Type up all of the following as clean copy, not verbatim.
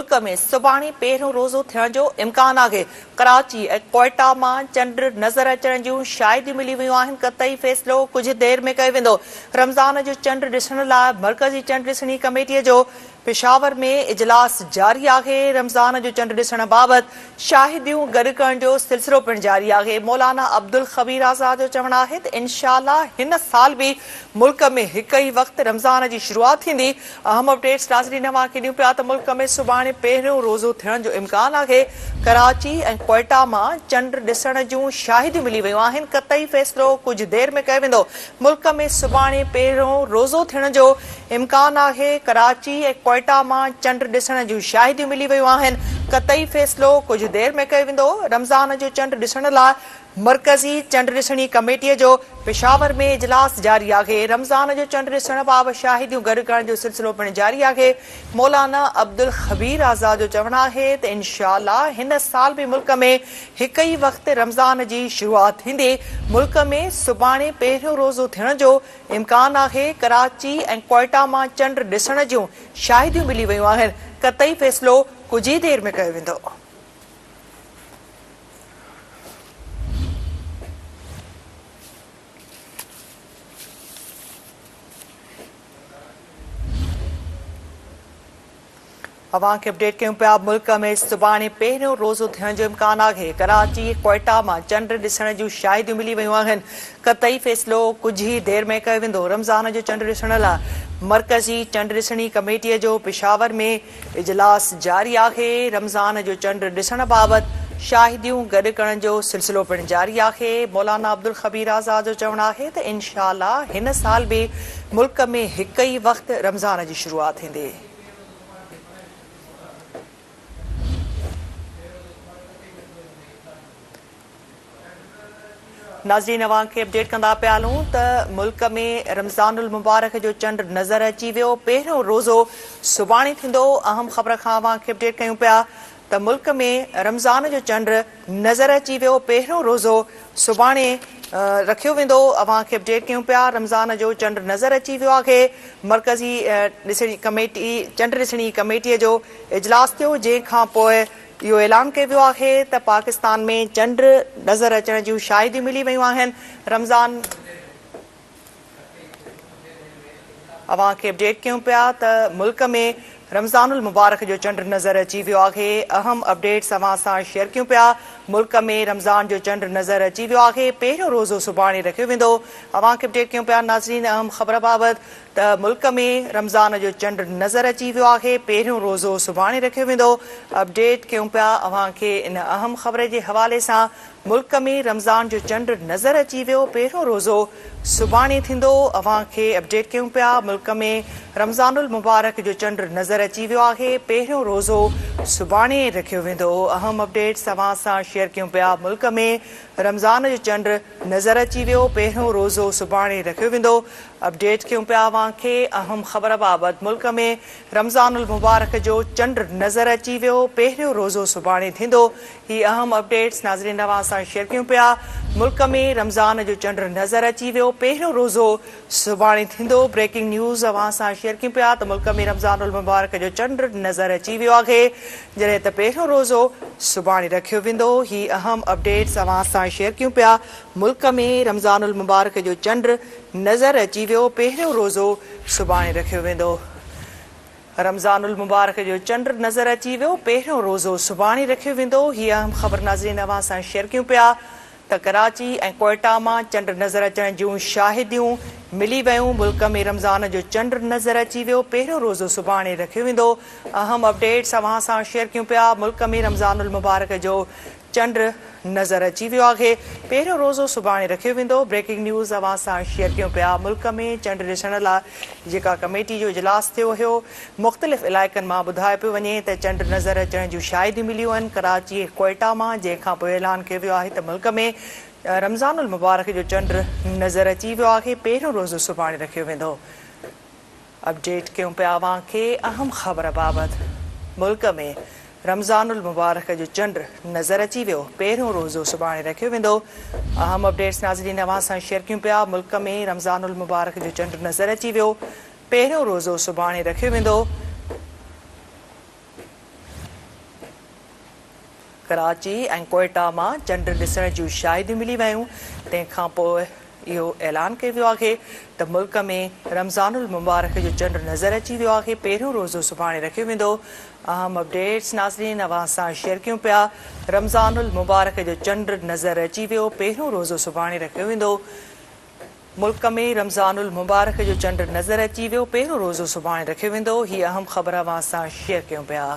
मुल्क में सुभाणे पहिरियों रोज़ो थियण जो इम्कान आहे। कराची ऐं कोयटा मां चंड नज़र अचण जूं शाहिदियूं मिली वियूं आहिनि। क़तई फ़ैसिलो कुझु देर में कयो वेंदो। रमज़ान जो चंड ॾिसण लाइ मर्कज़ी चंड ॾिसणी कमेटीअ जो पेशावर में इजलास जारी आहे। रमज़ान जो चंड ॾिसण बाबति शाहिदियूं गॾु करण जो सिलसिलो पिणु जारी आहे। मौलाना अब्दुल ख़बीर आज़ाद जो चवणु आहे त इंशाअल्लाह हिन साल बि मुल्क में हिकु ई वक़्तु रमज़ान जी शुरूआत थींदी। अहम अपडेट्स नाज़रीन तव्हांखे ॾियूं पिया त मुल्क में सुभाणे पहिरियों रोज़ो थियण जो इम्कान आहे। कराची ऐं कोयटा मां चंड ॾिसण जूं शाहिदियूं मिली वियूं आहिनि। क़तई फ़ैसिलो कुझु देर में कयो वेंदो। मुल्क में सुभाणे पहिरियों रोज़ो थियण जो इम्कान आहे। कराची ऐं कोयटा मां चंड ॾिसण जूं शाहिदियूं मिली वियूं आहिनि। क़तई फ़ैसिलो कुझु देर में कयो वेंदो। रमज़ान जो चंड ॾिसण लाइ मर्कज़ी चंड ॾिसणी कमेटीअ जो पेशावर में इजलास जारी आहे। रमज़ान जो चंड ॾिसण बाबति शाहिदियूं गॾु करण जो सिलसिलो पिणु जारी आहे। मौलाना अब्दुल ख़बीर आज़ाद जो चवणु आहे त इंशाअल्लाह हिन साल बि मुल्क में हिकु ई वक़्तु रमज़ान जी शुरूआत थींदी। मुल्क में सुभाणे पहिरियों रोज़ो थियण जो इम्कान आहे। कराची ऐं कोयटा मां चंड ॾिसण जूं शाहिदियूं मिली वियूं आहिनि। क़तई फ़ैसिलो कुझु ई देर में कयो वेंदो। अवांखे अपडेट कयूं पिया। मुल्क में सुभाणे पहिरियों रोज़ो थियण जो इम्कान आहे। कराची कोयटा मां चंड ॾिसण जूं शाहिदियूं मिली वियूं आहिनि। क़तई फ़ैसिलो कुझु ई देर में कयो वेंदो। रमज़ान जो चंड ॾिसण लाइ मर्कज़ी चंड ॾिसणी कमेटीअ जो पेशावर में इजलास जारी आहे। रमज़ान जो चंड ॾिसण बाबति शाहिदियूं गॾु करण जो सिलसिलो पिणु जारी आहे। मौलाना अब्दुल ख़बीर आज़ाद जो चवणु आहे त इंशाअल्लाह हिन साल बि मुल्क में हिकु ई वक़्तु रमज़ान जी शुरूआत थींदी। नाज़रीन अवांखे अपडेट कंदा पिया हलूं त मुल्क में रमज़ानुल मुबारक जो चंड नज़र अची वियो। पहिरियों रोज़ो सुभाणे थींदो। अहम ख़बर खां अवांखे अपडेट कयूं पिया त मुल्क में रमज़ान जो चंड नज़र अची वियो। पहिरियों रोज़ो सुभाणे रखियो वेंदो। अवांखे अपडेट कयूं पिया रमज़ान जो चंड नज़र अची वियो आहे। मर्कज़ी ॾिसणी कमेटी चंड ॾिसणी कमेटीअ जो इजलास थियो जंहिंखां पोइ इहो ऐलान कयो वियो आहे त पाकिस्तान में चंड नज़र अचण जूं शाहिदियूं मिली वियूं आहिनि। रमज़ान अवांखे अपडेट कयूं पिया त मुल्क में रमज़ानुल मुबारक जो चंड नज़र अची वियो आहे। अहम अपडेट्स अवां सां शेयर कयूं पिया। मुल्क में रमज़ान जो चंड नज़र अची वियो आहे। पहिरियों रोज़ो सुभाणे रखियो वेंदो। अवांखे अपडेट कयूं पिया नाज़रीन अहम ख़बर बाबति त मुल्क में रमज़ान जो चंड नज़र अची वियो आहे। पहिरियों रोज़ो सुभाणे रखियो वेंदो। अपडेट कयूं पिया अवांखे इन अहम ख़बर जे हवाले सां। मुल्क में रमज़ान जो चंड नज़र अची वियो। पहिरियों रोज़ो सुभाणे थींदो। अवांखे अपडेट कयूं पिया मुल्क में रमज़ानुल मुबारक जो चंड नज़र अची वियो आहे। पहिरियों रोज़ो सुभाणे रखियो वेंदो। अहम अपडेट्स अवां सां शेयर कयूं पिया। मुल्क में रमज़ान जो चंड नज़र अची वियो। पहिरियों रोज़ो सुभाणे रखियो वेंदो। अपडेट कयूं पिया अवांखे अहम ख़बर बाबति मुल्क में रमज़ानुल मुबारक जो चंड नज़र अची वियो। पहिरियों रोज़ो सुभाणे थींदो। ही अहम अपडेट्स नाज़रीन अवां सां शेयर कयूं पिया। मुल्क में रमज़ान जो चंड नज़र अची वियो। पहिरियों रोज़ो सुभाणे थींदो। ब्रेकिंग न्यूज़ अवां सां शेयर कयूं पिया त मुल्क में रमज़ानुल मुबारक जो चंड नज़र अची वियो आहे जॾहिं त पहिरियों रोज़ो सुभाणे रखियो वेंदो। ही अहम अपडेट्स अवां सां शेयर कयूं पिया। मुल्क में रमज़ानुल मुबारक जो चंड नज़र अची वियो। पहिरियों रोज़ो सुभाणे रखियो वेंदो। रमज़ानुल मुबारक जो चंड नज़र अची वियो। पहिरियों रोज़ो सुभाणे रखियो वेंदो। हीअ अहम ख़बर नाज़रीन अवां सां शेयर कयूं पिया त कराची ऐं कोयटा मां चंड नज़र अचण जूं शाहिदियूं मिली वियूं। मुल्क में रमज़ान जो चंड नज़र अची वियो। पहिरियों रोज़ो सुभाणे रखियो वेंदो। अहम अपडेट्स अवां सां शेयर कयूं पिया। मुल्क में रमज़ानुल मुबारक जो चंड नज़र अची वियो आहे। पहिरियों रोज़ो सुभाणे रखियो वेंदो। ब्रेकिंग न्यूज़ अवां सां शेयर कयूं पिया। मुल्क में चंड ॾिसण लाइ जेका कमेटी जो इजलास थियो हुयो मुख़्तलिफ़ इलाइक़नि मां ॿुधायो पियो वञे त चंड नज़र अचण जूं शाहिदियूं मिलियूं आहिनि कराची कोयटा मां। जंहिंखां पोइ ऐलान कयो वियो आहे त मुल्क में रमज़ानुल मुबारक जो चंड नज़र अची वियो आहे। पहिरियों रोज़ो सुभाणे रखियो वेंदो। अपडेट कयूं पिया अवांखे अहम ख़बर बाबति मुल्क में रमज़ानुल मुबारक जो चंड नज़र अची वियो। पहिरियों रोज़ो सुभाणे रखियो वेंदो। अहम अपडेट्स नाज़रीन अवां सां शेयर कयूं पिया। मुल्क में रमज़ानुल मुबारक जो चंड नज़र अची वियो। पहिरियों रोज़ो सुभाणे रखियो वेंदो। कराची ऐं कोयटा मां चंड ॾिसण जूं शाहिदियूं मिली वियूं। तंहिंखां पोइ इहो ऐलान कयो वियो आहे त मुल्क में रमज़ानुल मुबारक जो चंड नज़र अची वियो आहे। पहिरियों रोज़ो सुभाणे रखियो वेंदो। अहम अपडेट्स नाज़रीन अवां सां शेयर कयूं पिया। रमज़ानुल मुबारक जो चंड नज़र अची वियो। पहिरियों रोज़ो सुभाणे रखियो वेंदो। मुल्क में रमज़ानुल मुबारक जो चंड नज़र अची वियो। पहिरियों रोज़ो सुभाणे रखियो वेंदो। हीअ अहम ख़बर अवां सां शेयर कयूं पिया।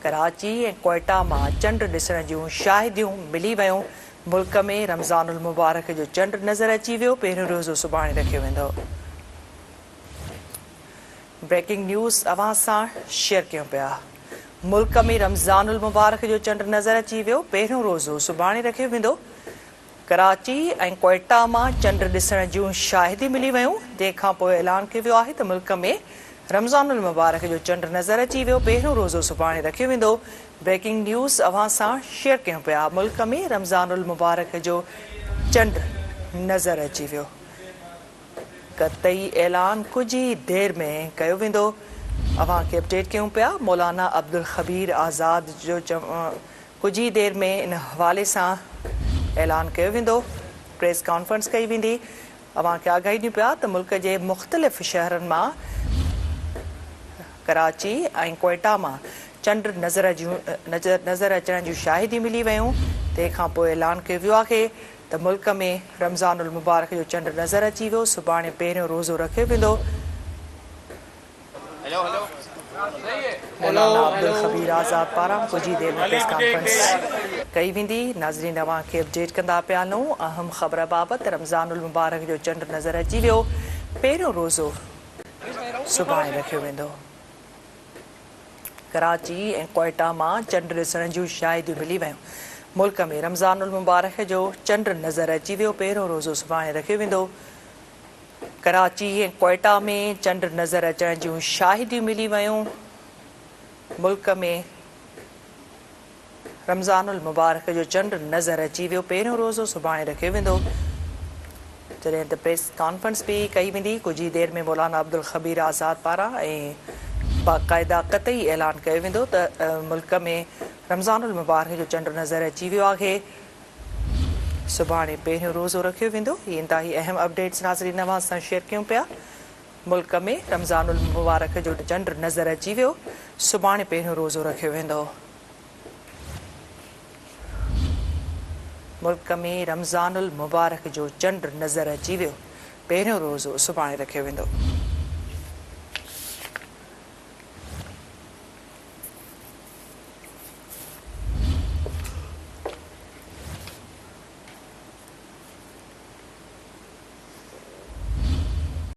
कराची ऐं कोयटा मां चंड ॾिसण जूं शाहिदियूं मिली वियूं। मुल्क में रमज़ानुल मुबारक जो चंड नज़र अची वियो। पहिरियों रोज़ो सुभाणे रखियो वेंदो। ब्रेकिंग न्यूज़ अवां सां शेयर कयूं पिया। मुल्क में रमज़ानुल मुबारक जो चंड नज़र अची वियो। पहिरियों रोज़ो सुभाणे रखियो वेंदो। कराची ऐं कोयटा मां चंड ॾिसण जूं शाहिदियूं मिली वियूं। तंहिंखां पोइ ऐलान कयो वियो आहे त मुल्क में रमज़ानुल मुबारक जो चंड नज़र अची वियो। पहिरियों रोज़ो सुभाणे रखियो वेंदो। ब्रेकिंग न्यूज़ अवां सां शेयर कयूं पिया। मुल्क में रमज़ानुल मुबारक जो चंड नज़र अची वियो। क़तई ऐलान कुछ ई देर में कयो वेंदो। अवां खे अपडेट कयूं पिया। मौलाना अब्दुल ख़बीर आज़ाद जो कुछ ई देर में इन हवाले सां ऐलान कयो वेंदो। प्रेस कॉन्फ्रेंस कई वेंदी। अवां खे आगाही ॾियूं पिया त मुल्क जे मुख़्तलिफ़ शहरनि मां कराची ऐं कोयटा मां चंड नज़र अचण जूं शाहिदियूं मिली वियूं। तंहिंखां पोइ ऐलान कयो वियो आहे त मुल्क में रमज़ानुल मुबारक जो चंड नज़र अची वियो। सुभाणे पहिरियों रोज़ो रखियो वेंदो। मौलाना अब्दुल ख़बीर आज़ाद पारां कुछ ई देर में प्रेस कॉन्फ्रेंस कई वेंदी। नाज़रीन अवां खे अपडेट कंदा पिया हलूं। अहम ख़बर बाबति रमज़ानुल मुबारक जो चंड नज़र अची वियो। पहिरियों रोज़ो सुभाणे रखियो वेंदो। कराची ऐं कोयटा मां चंड ॾिसण जूं शाहिदियूं मिली वियूं। मुल्क में रमज़ानुल मुबारक जो चंड नज़र अची वियो। पहिरियों रोज़ो सुभाणे रखियो वेंदो। कराची ऐं कोयटा में चंड नज़र अचण जूं शाहिदियूं मिली वियूं। मुल्क में रमज़ानुल मुबारक जो चंड नज़र अची वियो। पहिरियों रोज़ो सुभाणे रखियो वेंदो। जॾहिं त प्रेस कॉन्फ्रेंस बि कई वेंदी कुछ ई देर में मौलाना अब्दुल ख़बीर आज़ाद पारां ऐं बाक़ाइदा क़तई ऐलान कयो वेंदो त मुल्क में रमज़ानुल मुबारक जो चंड नज़र अची वियो आहे। सुभाणे पहिरियों रोज़ो रखियो वेंदो। हीअ इंतहाई अहम अपडेट्स नाज़रीन अवां सां शेयर कयूं पिया। मुल्क में रमज़ानुल मुबारक जो चंड नज़र अची वियो। सुभाणे पहिरियों रोज़ो रखियो वेंदो। मुल्क में रमज़ानुल मुबारक जो चंड नज़र अची वियो। पहिरियों रोज़ो सुभाणे रखियो वेंदो।